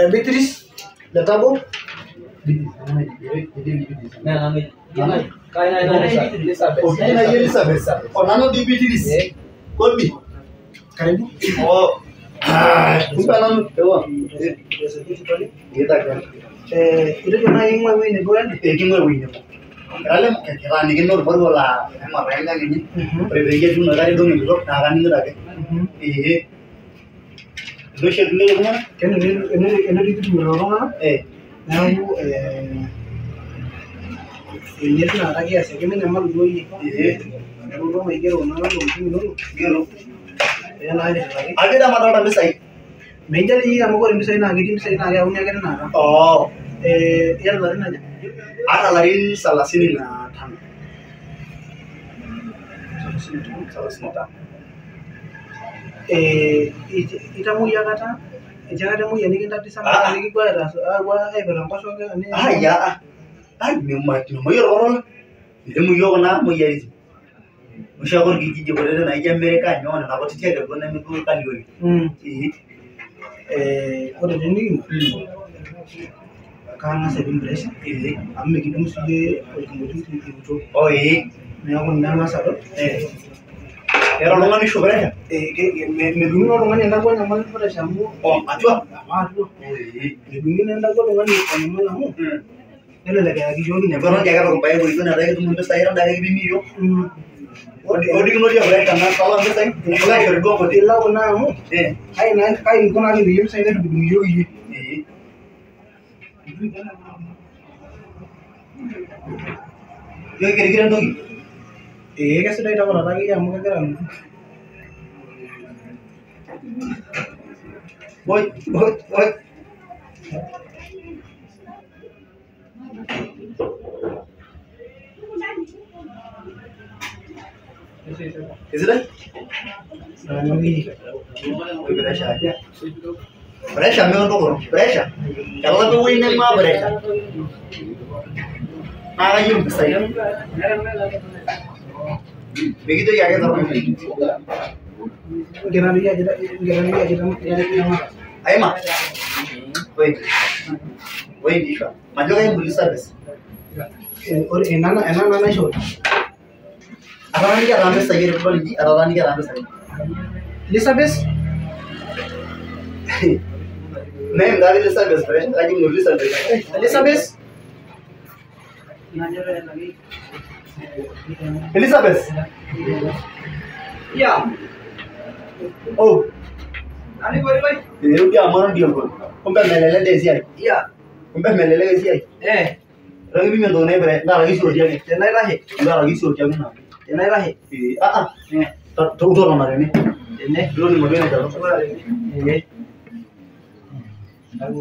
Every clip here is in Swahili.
Beatrice, the table. Elizabeth. Oh, nano di Beatrice. Call me. Karibu. Oh. Kumpa nano. Kita kan. Itu cuma yang mau ini bukan? Yang mau ini. Kalau kita ni kan baru lah, emang rendah ni. Peribadi tu negara itu ni belum naga ni lagi. Dua syarat ni mana? Kan ini itu orang mana? Ini tu nak lagi asal kami nama dua ini. Dua mai kira orang mana mungkin dulu. Kira. Yang lain lagi. Agak dah mana orang besar. Menjadi ini kamu kau besar nak, gini besar nak, awalnya kan nak. Oh. Yang lain aja. Ada lari salah sini na thang. Salah sini thang. Ita mu ya kata, jangan mu ya ni kita di sana lagi gua ada, gua berang kosong kan ni. Ya, memang mu ya orang, mu ya orang mu ya itu. Musyawar gigi jebol na aja mereka nyawa na apa sih ada gua nama gua kali gua. Orang ini. Karena saya impresi, kami kita mesti kemudian itu. Oh memang nama satu. Orang orang ni syukur ya. Medungi orang yang tak boleh nama pada samu. Oh, acua. Medungi yang tak boleh nama nama. Ini lagi jual ni. Kalau jaga orang bayar itu nada itu mungkin saya orang dari bini yo. Odi kena dia berat karena kalau kita saya, kalau kerja betul lah nama. Hai nanti kai kau nanti dia saya dah bini yo ini. Yo kira-kira tu. Kasi dah dapat lagi yang mungkin kan. Boy. Is it? Beresha memang tu, beresha. Kalau tu ini mah beresha. Ayam besar. Begitu ya kita orang ini. Jangan dia aja nama. Ayo mah. Woi Disha. Maju kan police service. और एना नहीं छोड़ अरानी का राम सही है बोल जी अरानी का राम सही एलिजाबेथ नहीं गाड़ी एलिजाबेथ पर आज मुरली सर एलिजाबेथ एलिजाबेथ या ओ ani boy boy ये क्या हमारा डील को उनका मेलेले देसी आई या उनका मेलेले देसी आई Lagi bimi done bre, na lagi suruh dia ni. Tenai rahe, na lagi suruh dia na. Tenai rahe. Tu udah lama ni. Tenai, dulu ni macam ni jauh. Lagu,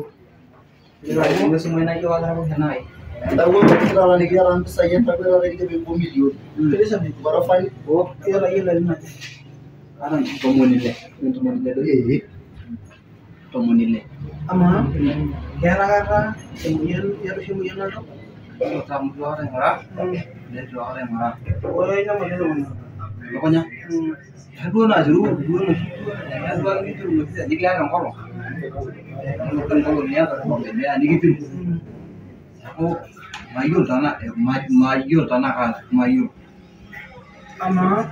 lagu semua nak jual orang tenai. Lagu kita lagi kita orang saya tapi orang kita bimbo milion. Terus apa? Baru file. Oh, ia lagi nanti. Aran komunile, untuk komunile. Komunile. Ama, kira-kira kemudian ada. Kamu jual yang murah, dia jual yang murah. Oh, ini nama dia mana? Pokoknya, aku nak jual, jual itu mesti jadi orang kau. Bukan kau ni ada orang ni, ani gitu. Aku mayur tanah kan, mayur. Ama?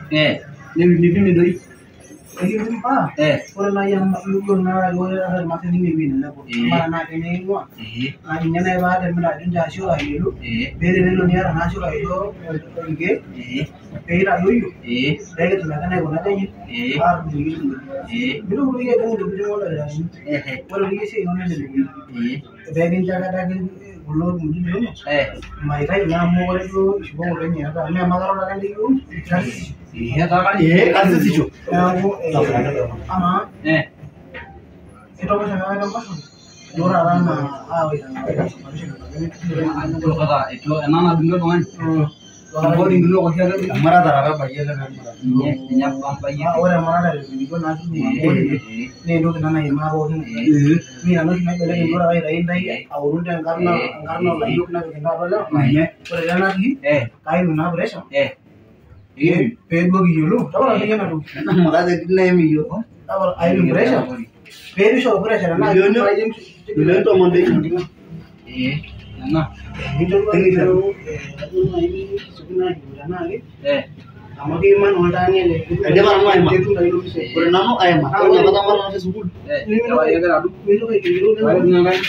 Ni doi. Lagi berapa? Orang yang mayur na, orang macam ni mungkin lah. Mana nak ini gua? Ini na ibarat mereka itu jauh lah itu. Beri beri ni orang jauh lah itu. Oke. Beri lah itu. Beri tu lah kan aku nak ni. Biru biru ya kamu biru mana dah? Orang biru sih orang ni. Beri jaga jaga gulung mungkin dulu. Mereka yang mau itu semua orang ni ada. Kami amal orang lain itu. Iya, tak kan? Iya, kan sih cuy. Ama, apa sih ada apa? Dora lama, Itu kata itu enak dulu dong kan. Kalau di dulu kau ada Amara darah bayi lah kan. Nyak bang bayi. Orang mana ada di kau nasi ni dulu nana ima bawa ni. Ni anu sih nak bela ni dora lain lain. Awalun dan karena layu kena kena apa lah. Perjalanan lagi. Kain mana beres? Facebook gitu. Tahu lagi kan aku. Malah jadi name itu. Tahu air beres? Facebook show beres ya. Nah, itu tuh mau deh. Nah. Itu ini sebenarnya gimana lagi? Kamu gimana orangnya deh? Ada orang lain mah. Bernama ayam mah. Kalau nyata orang masih sebut. Ini ya kan aduh. Itu kayak gitu. Baru ngapain?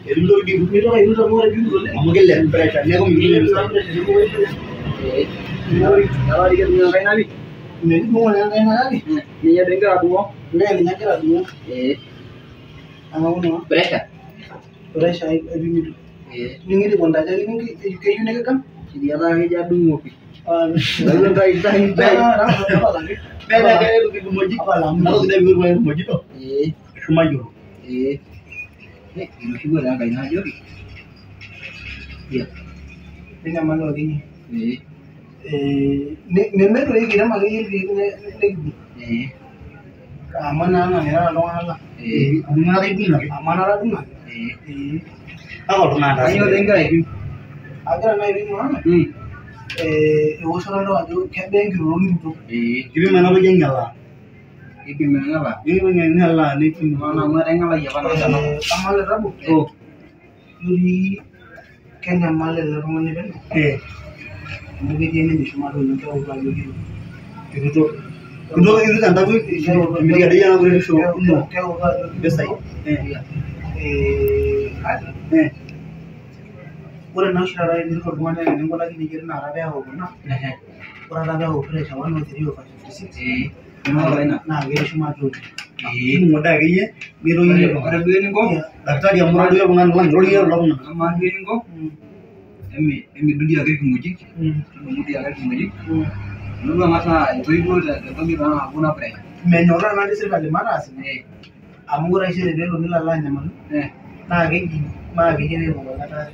Itu kayak itu sama orang gitu. Kamu gila. Berarti aku mikir. Kalau dia ngapain lagi? Ini mau ngapain lagi? Ini ada enggak aku mau? Ini nyakir aku. Kamu mau? Berapa? Beres saya ini. Ini di Bonda jadi ini kayak ini kan? Dia lagi jadu ngopi. Lalu kayak lagi. Beda kayak lu ke Moji. Kalau tidak bermain Moji tuh. Kemaju. Ini juga ada kain aja. Iya. Ini nama lo ini. Member lagi kita lagi ini. Amanah ya, Allah. Amanah itu nggak? Amanah itu nggak? Apa tuh nada? Ayo dengar itu. Agar naik ini mana? Usaha lo aja kayak bank loan itu. Ini mana lagi nyala? Ini mana lah? Ini mana nyala? Ini mana mereka lagi apa sana? Amal rabu. Oh. Jadi kan amal rabu mana kan? Mungkin dia ini cuma dulu kita ubah lagi. Itu kan tapi mereka ada yang boleh show. Biasa. Orang nasi rara ini kalau mana yang orang lagi mikir nara dia hobi na. Orang nara hobi fresh awan nanti dia hobi fisik. Nah, dia cuma tu. Ini muda kayaknya. Biru ini. Ada dua ni kok. Dokter dia murah dulu bukan lang. Lalu dia lalu. Sama dua ni kok. Emi dunia agak kemuji. Dunia agak kemuji. Lalu masa itu dah. Tapi mana aku nak pernah. Menyorang nanti sekali mana sih? Amu rasa dia lu ni lalan nyaman. Nah, kayak gini, mah gini ni mau kata.